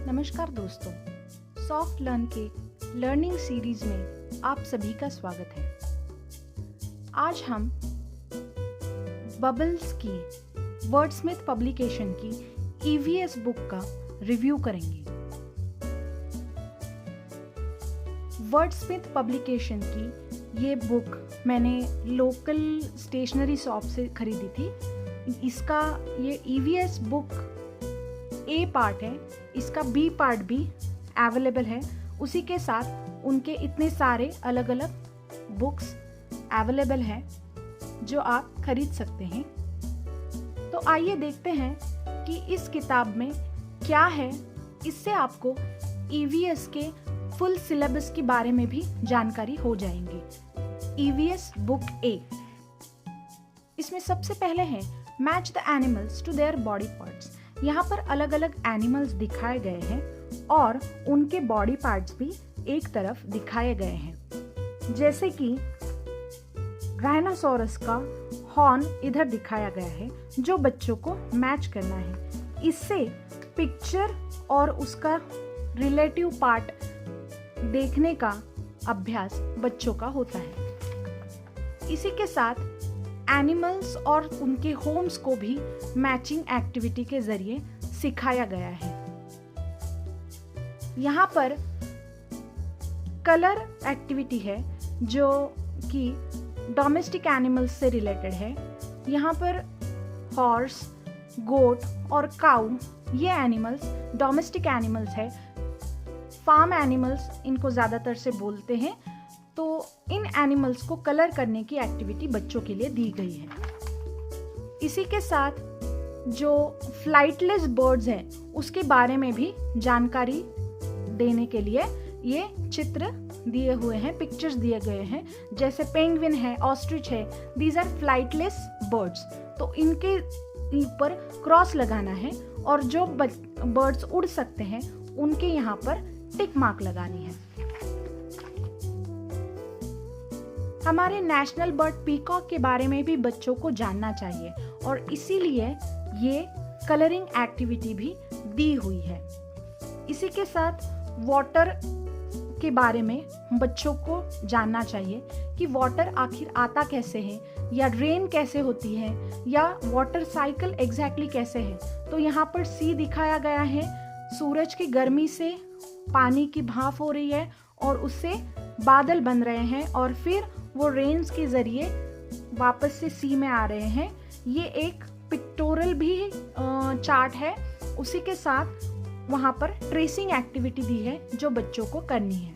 नमस्कार दोस्तों, soft learn के लर्निंग सीरीज में आप सभी का स्वागत है। आज हम बबल्स की वर्डस्मिथ पब्लिकेशन की ईवीएस बुक का रिव्यू करेंगे। वर्डस्मिथ पब्लिकेशन की ये बुक मैंने लोकल स्टेशनरी शॉप से खरीदी थी। इसका ये ईवीएस बुक ए पार्ट है, इसका बी पार्ट भी अवेलेबल है। उसी के साथ उनके इतने सारे अलग अलग बुक्स अवेलेबल हैं जो आप खरीद सकते हैं। तो आइए देखते हैं कि इस किताब में क्या है। इससे आपको ईवीएस के फुल सिलेबस के बारे में भी जानकारी हो जाएंगी। ईवीएस बुक ए, इसमें सबसे पहले है match the animals to their body parts. यहाँ पर अलग अलग एनिमल्स दिखाए गए हैं और उनके बॉडी पार्ट्स भी एक तरफ दिखाए गए हैं। जैसे कि राइनोसोरस का हॉर्न इधर दिखाया गया है जो बच्चों को मैच करना है। इससे पिक्चर और उसका रिलेटिव पार्ट देखने का अभ्यास बच्चों का होता है। इसी के साथ एनिमल्स और उनके होम्स को भी मैचिंग एक्टिविटी के जरिए सिखाया गया है। यहाँ पर कलर एक्टिविटी है जो कि डोमेस्टिक एनिमल्स से रिलेटेड है। यहाँ पर हॉर्स, गोट और काऊ ये एनिमल्स डोमेस्टिक एनिमल्स है। फार्म एनिमल्स इनको ज़्यादातर से बोलते हैं। तो इन एनिमल्स को कलर करने की एक्टिविटी बच्चों के लिए दी गई है। इसी के साथ जो फ्लाइटलेस बर्ड्स हैं उसके बारे में भी जानकारी देने के लिए ये चित्र दिए हुए हैं, पिक्चर्स दिए गए हैं। जैसे पेंगुइन है, ऑस्ट्रिच है, दीज आर फ्लाइटलेस बर्ड्स। तो इनके ऊपर क्रॉस लगाना है और जो बर्ड्स उड़ सकते हैं उनके यहाँ पर टिक मार्क लगानी है। हमारे नेशनल बर्ड पीकॉक के बारे में भी बच्चों को जानना चाहिए और इसीलिए ये कलरिंग एक्टिविटी भी दी हुई है। इसी के साथ वाटर के बारे में बच्चों को जानना चाहिए कि वाटर आखिर आता कैसे है, या रेन कैसे होती है, या वाटर साइकिल एग्जैक्टली कैसे है। तो यहाँ पर सी दिखाया गया है, सूरज की गर्मी से पानी की भाप हो रही है और उससे बादल बन रहे हैं और फिर वो रेन्स के जरिए वापस से सी में आ रहे हैं। ये एक पिक्टोरल भी चार्ट है। उसी के साथ वहाँ पर ट्रेसिंग एक्टिविटी दी है जो बच्चों को करनी है।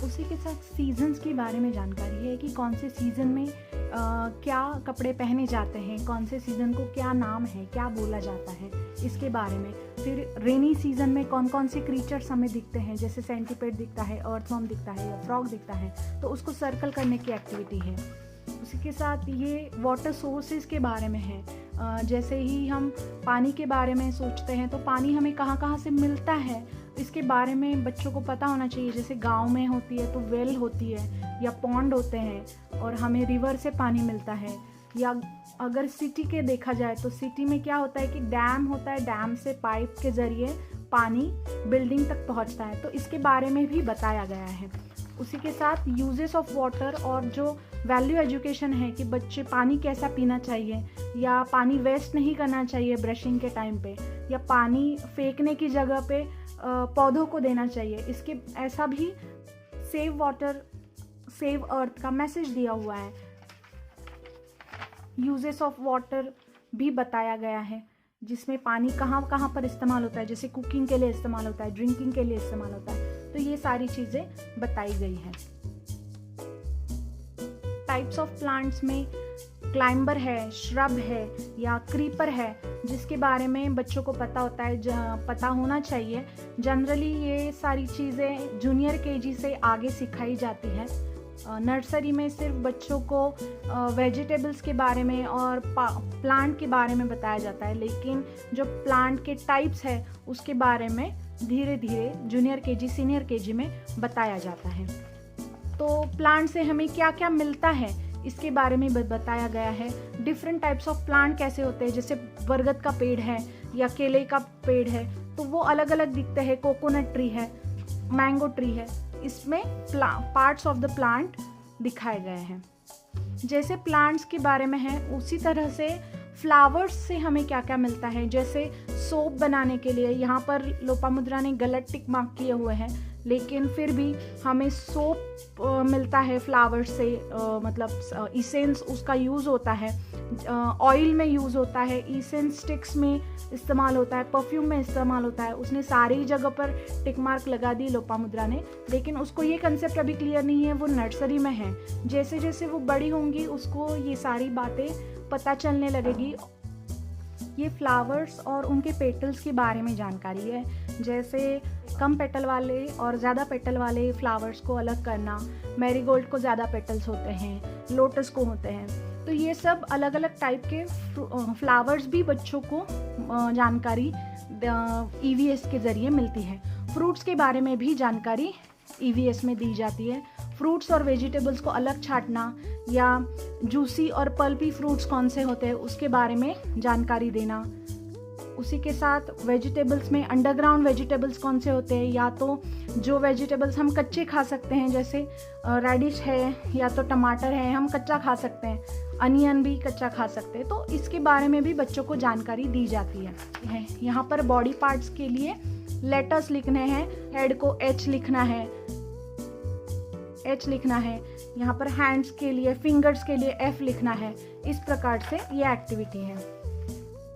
उसी के साथ सीजन्स के बारे में जानकारी है कि कौन से सीजन में क्या कपड़े पहने जाते हैं, कौन से सीजन को क्या नाम है, क्या बोला जाता है, इसके बारे में। फिर रेनी सीजन में कौन कौन से क्रीचर्स हमें दिखते हैं, जैसे सेंटीपेड दिखता है, अर्थवर्म दिखता है या फ्रॉग दिखता है, तो उसको सर्कल करने की एक्टिविटी है। उसी के साथ ये वाटर सोर्सेज के बारे में है। जैसे ही हम पानी के बारे में सोचते हैं तो पानी हमें कहाँ कहाँ से मिलता है, इसके बारे में बच्चों को पता होना चाहिए। जैसे गांव में होती है तो वेल होती है या पॉन्ड होते हैं और हमें रिवर से पानी मिलता है। या अगर सिटी के देखा जाए तो सिटी में क्या होता है कि डैम होता है, डैम से पाइप के जरिए पानी बिल्डिंग तक पहुंचता है। तो इसके बारे में भी बताया गया है। उसी के साथ यूजेस ऑफ वाटर और जो वैल्यू एजुकेशन है कि बच्चे पानी कैसा पीना चाहिए, या पानी वेस्ट नहीं करना चाहिए ब्रशिंग के टाइम पे, या पानी फेंकने की जगह पे पौधों को देना चाहिए। इसके ऐसा भी सेव वाटर सेव अर्थ का मैसेज दिया हुआ है। यूजेस ऑफ वाटर भी बताया गया है जिसमें पानी कहाँ कहाँ पर इस्तेमाल होता है। जैसे कुकिंग के लिए इस्तेमाल होता है, ड्रिंकिंग के लिए इस्तेमाल होता है। तो ये सारी चीज़ें बताई गई हैं। टाइप्स ऑफ प्लांट्स में क्लाइंबर है, श्रब है या क्रीपर है, जिसके बारे में बच्चों को पता होता है, पता होना चाहिए। जनरली ये सारी चीज़ें जूनियर केजी से आगे सिखाई जाती है। नर्सरी में सिर्फ बच्चों को वेजिटेबल्स के बारे में और प्लांट के बारे में बताया जाता है, लेकिन जो प्लांट के टाइप्स है उसके बारे में धीरे धीरे जूनियर केजी सीनियर केजी में बताया जाता है। तो प्लांट से हमें क्या क्या मिलता है इसके बारे में बताया गया है। डिफरेंट टाइप्स ऑफ प्लांट कैसे होते हैं, जैसे बरगद का पेड़ है या केले का पेड़ है तो वो अलग अलग दिखते हैं, कोकोनट ट्री है, मैंगो ट्री है, इसमें पार्ट्स ऑफ द प्लांट दिखाए गए हैं। जैसे प्लांट्स के बारे में है उसी तरह से फ्लावर्स से हमें क्या क्या मिलता है। जैसे सोप बनाने के लिए यहाँ पर लोपामुद्रा ने गलत टिक मार्क किए हुए हैं, लेकिन फिर भी हमें सोप मिलता है फ्लावर से, मतलब इसेंस उसका यूज़ होता है, ऑयल में यूज़ होता है, इसेंस स्टिक्स में इस्तेमाल होता है, परफ्यूम में इस्तेमाल होता है। उसने सारी जगह पर टिक मार्क लगा दी लोपामुद्रा ने, लेकिन उसको ये कंसेप्ट अभी क्लियर नहीं है, वो नर्सरी में है। जैसे जैसे वो बड़ी होंगी उसको ये सारी बातें पता चलने लगेगी। ये फ्लावर्स और उनके पेटल्स के बारे में जानकारी है, जैसे कम पेटल वाले और ज़्यादा पेटल वाले फ्लावर्स को अलग करना, मैरीगोल्ड को ज़्यादा पेटल्स होते हैं, लोटस को होते हैं। तो ये सब अलग अलग टाइप के फ्लावर्स भी बच्चों को जानकारी EVS के ज़रिए मिलती है। फ्रूट्स के बारे में भी जानकारी EVS में दी जाती है। फ्रूट्स और वेजिटेबल्स को अलग छांटना या जूसी और पल्पी फ्रूट्स कौन से होते हैं उसके बारे में जानकारी देना। उसी के साथ वेजिटेबल्स में अंडरग्राउंड वेजिटेबल्स कौन से होते हैं, या तो जो वेजिटेबल्स हम कच्चे खा सकते हैं, जैसे रेडिश है या तो टमाटर है, हम कच्चा खा सकते हैं, अनियन भी कच्चा खा सकते हैं। तो इसके बारे में भी बच्चों को जानकारी दी जाती है। यहाँ पर बॉडी पार्ट्स के लिए लेटर्स लिखने हैं, हेड को H लिखना है, यहाँ पर हैंड्स के लिए, फिंगर्स के लिए F लिखना है। इस प्रकार से ये एक्टिविटी है।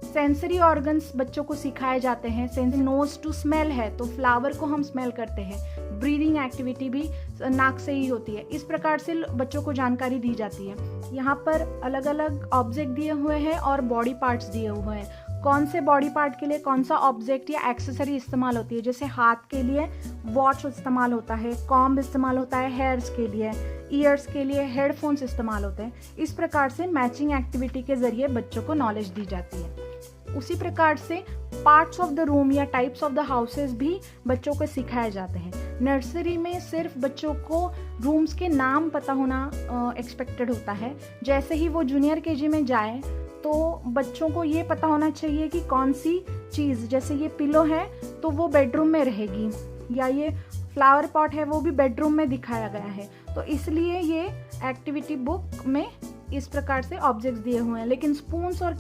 सेंसरी ऑर्गन्स बच्चों को सिखाए जाते हैं। सेंसरी नोज टू स्मेल है तो फ्लावर को हम स्मेल करते हैं। ब्रीदिंग एक्टिविटी भी नाक से ही होती है। इस प्रकार से बच्चों को जानकारी दी जाती है। यहाँ पर अलग अलग ऑब्जेक्ट दिए हुए हैं और बॉडी पार्ट्स दिए हुए हैं। कौन से बॉडी पार्ट के लिए कौन सा ऑब्जेक्ट या एक्सेसरी इस्तेमाल होती है। जैसे हाथ के लिए वॉच इस्तेमाल होता है, कॉम्ब इस्तेमाल होता है हेयर्स के लिए, ईयर्स के लिए हेडफोन्स इस्तेमाल होते हैं। इस प्रकार से मैचिंग एक्टिविटी के जरिए बच्चों को नॉलेज दी जाती है। उसी प्रकार से पार्ट्स ऑफ द रूम या टाइप्स ऑफ द हाउसेस भी बच्चों को सिखाए जाते हैं। नर्सरी में सिर्फ बच्चों को रूम्स के नाम पता होना एक्सपेक्टेड होता है। जैसे ही वो जूनियर KG में जाए तो बच्चों को ये पता होना चाहिए कि कौन सी चीज़, जैसे ये पिलो है तो वो बेडरूम में रहेगी, या ये फ्लावर पॉट है वो भी बेडरूम में दिखाया गया है। तो इसलिए ये एक्टिविटी बुक में इस प्रकार से ऑब्जेक्ट्स दिए हुए हैं। लेकिन स्पून्स और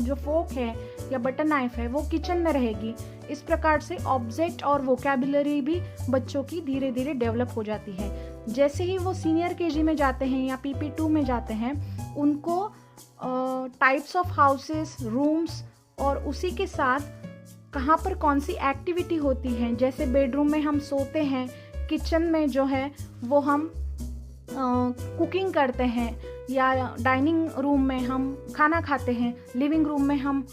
जो फोक है या बटर नाइफ है वो किचन में रहेगी। इस प्रकार से ऑब्जेक्ट और वोकैबुलरी भी बच्चों की धीरे धीरे डेवलप हो जाती है। जैसे ही वो सीनियर KG में जाते हैं या PP2 में जाते हैं, उनको टाइप्स ऑफ हाउसेस, रूम्स और उसी के साथ कहाँ पर कौन सी एक्टिविटी होती है। जैसे बेडरूम में हम सोते हैं, किचन में जो है वो हम कुकिंग करते हैं, या डाइनिंग रूम में हम खाना खाते हैं, लिविंग रूम में हम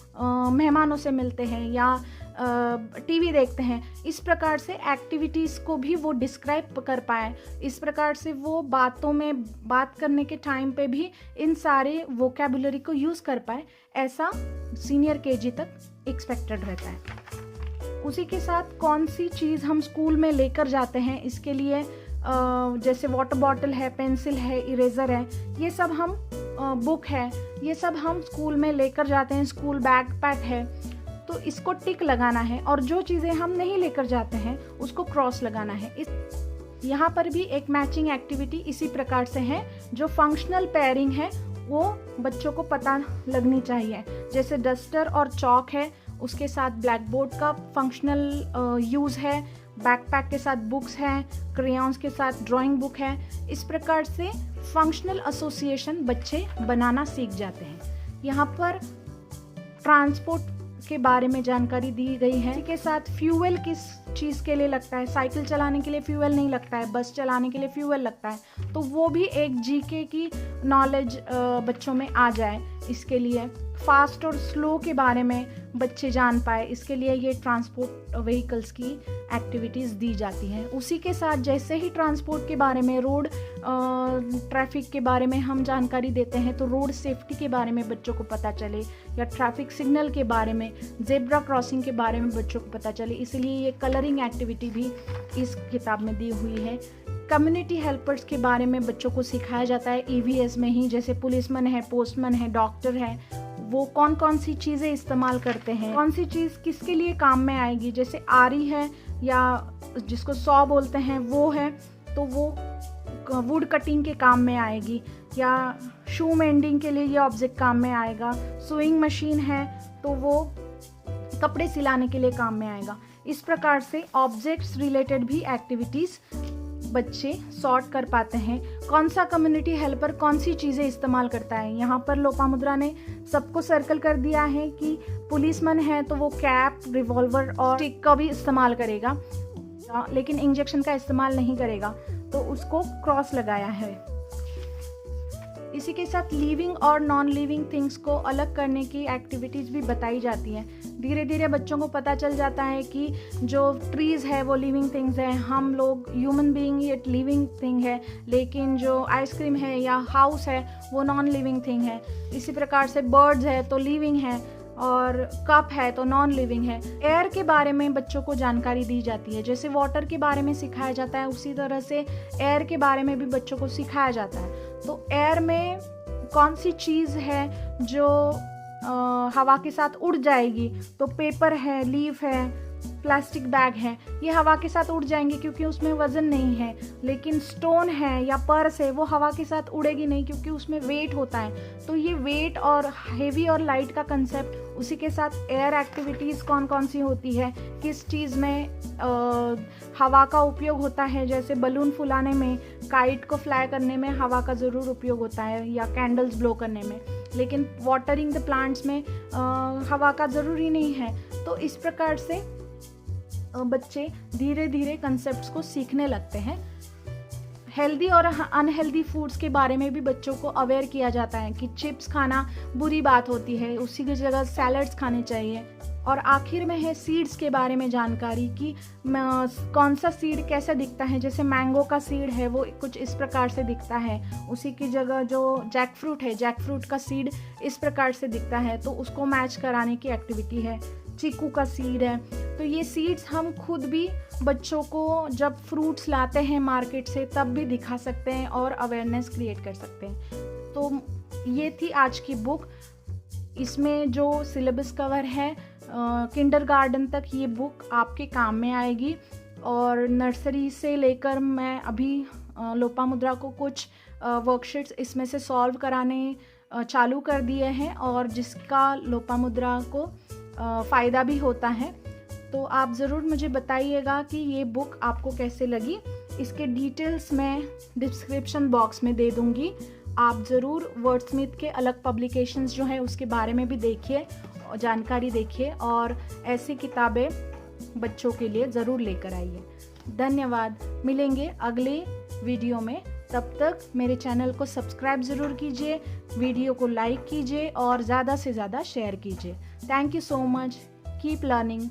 मेहमानों से मिलते हैं या TV देखते हैं। इस प्रकार से एक्टिविटीज़ को भी वो डिस्क्राइब कर पाए। इस प्रकार से वो बातों में बात करने के टाइम पे भी इन सारे वोकैबुलरी को यूज़ कर पाए, ऐसा सीनियर KG तक एक्सपेक्टेड रहता है। उसी के साथ कौन सी चीज़ हम स्कूल में लेकर जाते हैं, इसके लिए जैसे वाटर बॉटल है, पेंसिल है, इरेज़र है, ये सब हम बुक है, ये सब हम स्कूल में लेकर जाते हैं। स्कूल बैकपैक है तो इसको टिक लगाना है, और जो चीज़ें हम नहीं लेकर जाते हैं उसको क्रॉस लगाना है। यहाँ पर भी एक मैचिंग एक्टिविटी इसी प्रकार से है। जो फंक्शनल पेयरिंग है वो बच्चों को पता लगनी चाहिए। जैसे डस्टर और चॉक है, उसके साथ ब्लैक बोर्ड का फंक्शनल यूज़ है, बैकपैक के साथ बुक्स हैं, क्रेयॉन्स के साथ ड्राइंग बुक है। इस प्रकार से फंक्शनल एसोसिएशन बच्चे बनाना सीख जाते हैं। यहाँ पर ट्रांसपोर्ट के बारे में जानकारी दी गई है। इसी के साथ फ्यूल किस चीज़ के लिए लगता है। साइकिल चलाने के लिए फ्यूल नहीं लगता है, बस चलाने के लिए फ्यूल लगता है। तो वो भी एक GK की नॉलेज बच्चों में आ जाए। इसके लिए फास्ट और स्लो के बारे में बच्चे जान पाए, इसके लिए ये ट्रांसपोर्ट व्हीकल्स की एक्टिविटीज़ दी जाती हैं। उसी के साथ जैसे ही ट्रांसपोर्ट के बारे में, रोड ट्रैफिक के बारे में हम जानकारी देते हैं तो रोड सेफ्टी के बारे में बच्चों को पता चले, या ट्रैफिक सिग्नल के बारे में, जेब्रा क्रॉसिंग के बारे में बच्चों को पता चले। इसलिए ये कलरिंग एक्टिविटी भी इस किताब में दी हुई है। कम्युनिटी हेल्पर्स के बारे में बच्चों को सिखाया जाता है ईवीएस में ही, जैसे पुलिसमैन है, पोस्टमैन है, डॉक्टर है, वो कौन कौन सी चीज़ें इस्तेमाल करते हैं, कौन सी चीज़ किसके लिए काम में आएगी। जैसे आरी है या जिसको सॉ बोलते हैं वो है, तो वो वुड कटिंग के काम में आएगी, या शू मेंडिंग के लिए ये ऑब्जेक्ट काम में आएगा। सुइंग मशीन है तो वो कपड़े सिलाने के लिए काम में आएगा। इस प्रकार से ऑब्जेक्ट्स रिलेटेड भी एक्टिविटीज़ बच्चे सॉर्ट कर पाते हैं। कौन सा कम्युनिटी हेल्पर कौन सी चीज़ें इस्तेमाल करता है। यहाँ पर लोपामुद्रा ने सबको सर्कल कर दिया है कि पुलिसमैन है तो वो कैप, रिवॉल्वर और स्टिक का भी इस्तेमाल करेगा, लेकिन इंजेक्शन का इस्तेमाल नहीं करेगा, तो उसको क्रॉस लगाया है। इसी के साथ लिविंग और नॉन लिविंग थिंग्स को अलग करने की एक्टिविटीज़ भी बताई जाती हैं। धीरे धीरे बच्चों को पता चल जाता है कि जो ट्रीज़ है वो लिविंग थिंग्स हैं, हम लोग ह्यूमन बीइंग ये लिविंग थिंग है, लेकिन जो आइसक्रीम है या हाउस है वो नॉन लिविंग थिंग है। इसी प्रकार से बर्ड्स है तो लिविंग है, और कप है तो नॉन लिविंग है। एयर के बारे में बच्चों को जानकारी दी जाती है, जैसे वाटर के बारे में सिखाया जाता है उसी तरह से एयर के बारे में भी बच्चों को सिखाया जाता है। तो एयर में कौन सी चीज़ है जो हवा के साथ उड़ जाएगी, तो पेपर है, लीफ है, प्लास्टिक बैग है, ये हवा के साथ उड़ जाएंगे क्योंकि उसमें वज़न नहीं है। लेकिन स्टोन है या पर्स है वो हवा के साथ उड़ेगी नहीं क्योंकि उसमें वेट होता है। तो ये वेट और हेवी और लाइट का कंसेप्ट, उसी के साथ एयर एक्टिविटीज़ कौन कौन सी होती है, किस चीज़ में हवा का उपयोग होता है, जैसे बलून फुलाने में, काइट को फ्लाई करने में हवा का ज़रूर उपयोग होता है, या कैंडल्स ब्लो करने में, लेकिन वाटरिंग द प्लांट्स में हवा का ज़रूरी नहीं है। तो इस प्रकार से बच्चे धीरे धीरे कंसेप्ट्स को सीखने लगते हैं। हेल्दी और अनहेल्दी फूड्स के बारे में भी बच्चों को अवेयर किया जाता है कि चिप्स खाना बुरी बात होती है, उसी की जगह सैलड्स खाने चाहिए। और आखिर में है सीड्स के बारे में जानकारी कि कौन सा सीड कैसा दिखता है। जैसे मैंगो का सीड है वो कुछ इस प्रकार से दिखता है, उसी की जगह जो जैक फ्रूट है, जैक फ्रूट का सीड इस प्रकार से दिखता है, तो उसको मैच कराने की एक्टिविटी है। चीकू का सीड है, तो ये सीड्स हम खुद भी बच्चों को जब फ्रूट्स लाते हैं मार्केट से तब भी दिखा सकते हैं और अवेयरनेस क्रिएट कर सकते हैं। तो ये थी आज की बुक। इसमें जो सिलेबस कवर है किंडरगार्टन तक, ये बुक आपके काम में आएगी। और नर्सरी से लेकर मैं अभी लोपामुद्रा को कुछ वर्कशीट्स इसमें से सॉल्व कराने चालू कर दिए हैं, और जिसका लोपामुद्रा को फ़ायदा भी होता है। तो आप ज़रूर मुझे बताइएगा कि ये बुक आपको कैसे लगी। इसके डिटेल्स मैं डिस्क्रिप्शन बॉक्स में दे दूँगी। आप ज़रूर वर्डस्मिथ के अलग पब्लिकेशंस जो हैं उसके बारे में भी देखिए, जानकारी देखिए, और ऐसी किताबें बच्चों के लिए ज़रूर लेकर आइए। धन्यवाद। मिलेंगे अगले वीडियो में, तब तक मेरे चैनल को सब्सक्राइब ज़रूर कीजिए, वीडियो को लाइक कीजिए और ज़्यादा से ज़्यादा शेयर कीजिए। Thank you so much. Keep learning.